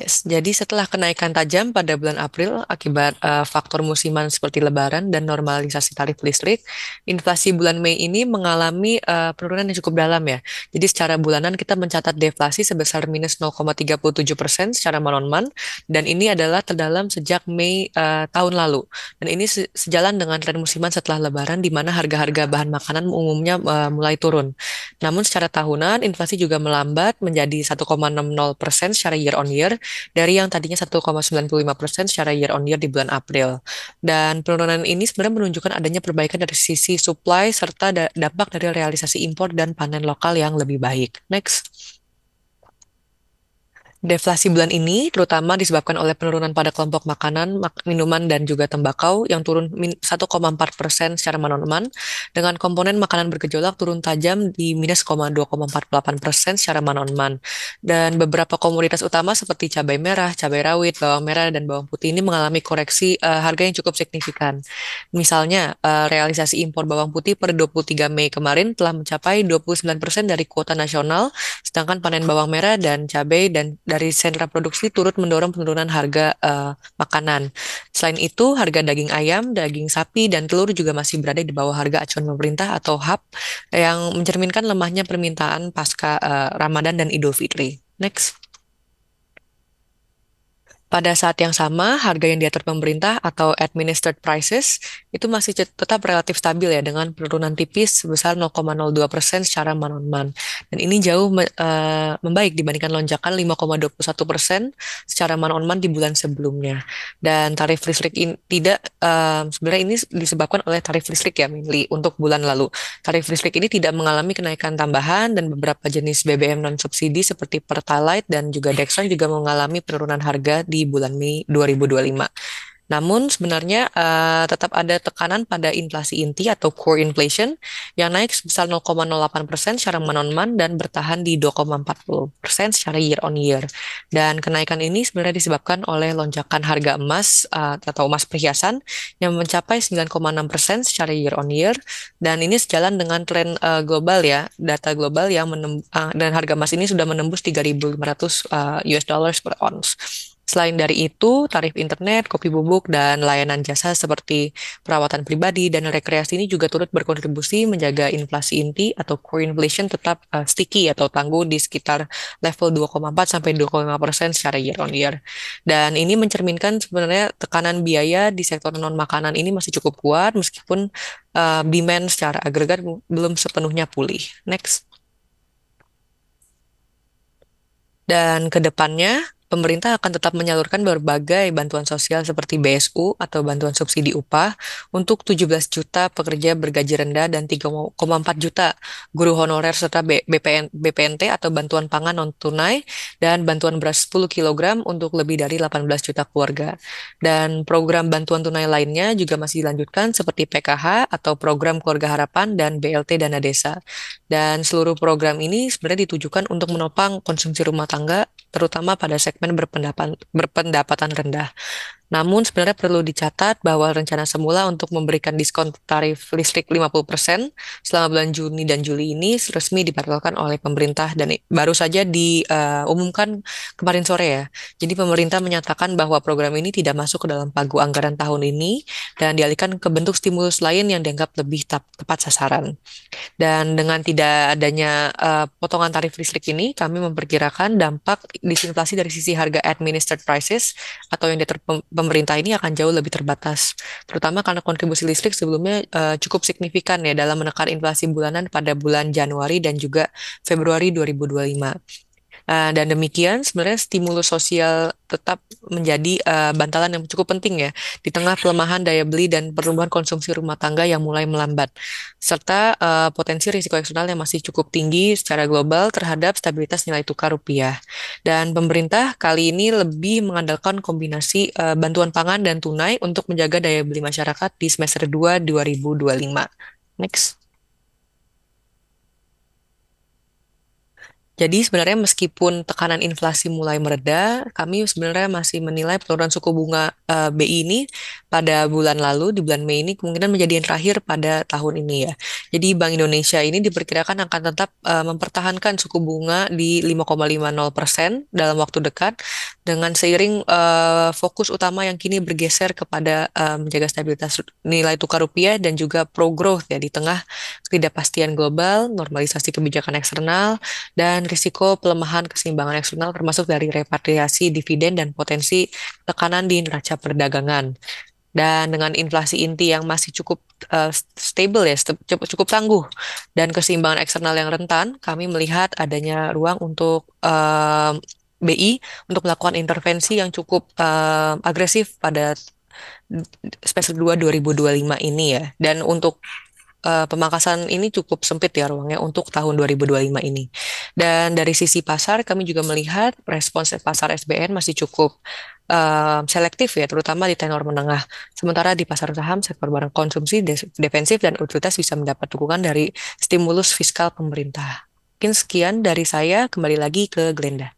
Yes, jadi setelah kenaikan tajam pada bulan April akibat faktor musiman seperti Lebaran dan normalisasi tarif listrik, inflasi bulan Mei ini mengalami penurunan yang cukup dalam ya. Jadi secara bulanan kita mencatat deflasi sebesar minus 0,37% secara month-on-month, dan ini adalah terdalam sejak Mei tahun lalu. Dan ini sejalan dengan tren musiman setelah Lebaran di mana harga-harga bahan makanan umumnya mulai turun. Namun secara tahunan, inflasi juga melambat menjadi 1,60% secara year on year dari yang tadinya 1,95% secara year on year di bulan April. Dan penurunan ini sebenarnya menunjukkan adanya perbaikan dari sisi supply serta dampak dari realisasi impor dan panen lokal yang lebih baik. Next. Deflasi bulan ini terutama disebabkan oleh penurunan pada kelompok makanan, minuman, dan juga tembakau yang turun 1,4% secara month-on-month, dengan komponen makanan bergejolak turun tajam di minus 2,48% secara month-on-month. Dan beberapa komoditas utama seperti cabai merah, cabai rawit, bawang merah, dan bawang putih ini mengalami koreksi harga yang cukup signifikan. Misalnya, realisasi impor bawang putih per 23 Mei kemarin telah mencapai 29% dari kuota nasional, sedangkan panen bawang merah dan cabai dan dari sentra produksi turut mendorong penurunan harga makanan. Selain itu, harga daging ayam, daging sapi, dan telur juga masih berada di bawah harga acuan pemerintah atau HAP yang mencerminkan lemahnya permintaan pasca Ramadan dan Idul Fitri. Next. Pada saat yang sama, harga yang diatur pemerintah atau administered prices itu masih tetap relatif stabil ya dengan penurunan tipis sebesar 0,02% secara month-on-month. Dan ini jauh membaik dibandingkan lonjakan 5,21% secara month-on-month di bulan sebelumnya. Dan tarif listrik ini tidak sebenarnya ini disebabkan oleh tarif listrik ya mainly untuk bulan lalu. Tarif listrik ini tidak mengalami kenaikan tambahan dan beberapa jenis BBM non subsidi seperti Pertalite dan juga Dextran juga mengalami penurunan harga di bulan Mei 2025. Namun sebenarnya tetap ada tekanan pada inflasi inti atau core inflation yang naik sebesar 0,08% secara month-on-month dan bertahan di 2,40% secara year on year. Dan kenaikan ini sebenarnya disebabkan oleh lonjakan harga emas atau emas perhiasan yang mencapai 9,6% secara year on year, dan ini sejalan dengan tren global ya, data global yang dan harga emas ini sudah menembus 3.500 US dollars per ounce. Selain dari itu, tarif internet, kopi bubuk, dan layanan jasa seperti perawatan pribadi dan rekreasi ini juga turut berkontribusi menjaga inflasi inti atau core inflation tetap sticky atau tangguh di sekitar level 2,4 sampai 2,5% secara year on year. Dan ini mencerminkan sebenarnya tekanan biaya di sektor non-makanan ini masih cukup kuat meskipun demand secara agregat belum sepenuhnya pulih. Next. Dan ke depannya, pemerintah akan tetap menyalurkan berbagai bantuan sosial seperti BSU atau bantuan subsidi upah untuk 17 juta pekerja bergaji rendah dan 3,4 juta guru honorer serta BPNT atau bantuan pangan non-tunai dan bantuan beras 10 kilogram untuk lebih dari 18 juta keluarga. Dan program bantuan tunai lainnya juga masih dilanjutkan seperti PKH atau program Keluarga Harapan dan BLT Dana Desa. Dan seluruh program ini sebenarnya ditujukan untuk menopang konsumsi rumah tangga, terutama pada segmen berpendapatan rendah. Namun sebenarnya perlu dicatat bahwa rencana semula untuk memberikan diskon tarif listrik 50% selama bulan Juni dan Juli ini resmi dibatalkan oleh pemerintah dan baru saja diumumkan kemarin sore ya. Jadi pemerintah menyatakan bahwa program ini tidak masuk ke dalam pagu anggaran tahun ini dan dialihkan ke bentuk stimulus lain yang dianggap lebih tepat sasaran. Dan dengan tidak adanya potongan tarif listrik ini, kami memperkirakan dampak disinflasi dari sisi harga administered prices atau yang diatur pemerintah ini akan jauh lebih terbatas, terutama karena kontribusi listrik sebelumnya cukup signifikan ya dalam menekan inflasi bulanan pada bulan Januari dan juga Februari 2025. Dan demikian sebenarnya stimulus sosial tetap menjadi bantalan yang cukup penting ya di tengah pelemahan daya beli dan pertumbuhan konsumsi rumah tangga yang mulai melambat, serta potensi risiko eksternal yang masih cukup tinggi secara global terhadap stabilitas nilai tukar rupiah. Dan pemerintah kali ini lebih mengandalkan kombinasi bantuan pangan dan tunai untuk menjaga daya beli masyarakat di semester 2 2025. Next. Jadi sebenarnya meskipun tekanan inflasi mulai mereda, kami sebenarnya masih menilai penurunan suku bunga BI ini pada bulan lalu, di bulan Mei ini kemungkinan menjadi yang terakhir pada tahun ini ya. Jadi Bank Indonesia ini diperkirakan akan tetap mempertahankan suku bunga di 5,50% dalam waktu dekat Dengan seiring fokus utama yang kini bergeser kepada menjaga stabilitas nilai tukar rupiah dan juga pro-growth ya di tengah ketidakpastian global, normalisasi kebijakan eksternal, dan risiko pelemahan keseimbangan eksternal termasuk dari repatriasi dividen dan potensi tekanan di neraca perdagangan. Dan dengan inflasi inti yang masih cukup stable ya, cukup tangguh, dan keseimbangan eksternal yang rentan, kami melihat adanya ruang untuk BI untuk melakukan intervensi yang cukup agresif pada semester 2 2025 ini ya. Dan untuk pemangkasan ini cukup sempit ya ruangnya untuk tahun 2025 ini. Dan dari sisi pasar, kami juga melihat respons pasar SBN masih cukup selektif ya, terutama di tenor menengah. Sementara di pasar saham, sektor barang konsumsi defensif dan utilitas bisa mendapat dukungan dari stimulus fiskal pemerintah. Mungkin sekian dari saya, kembali lagi ke Glenda.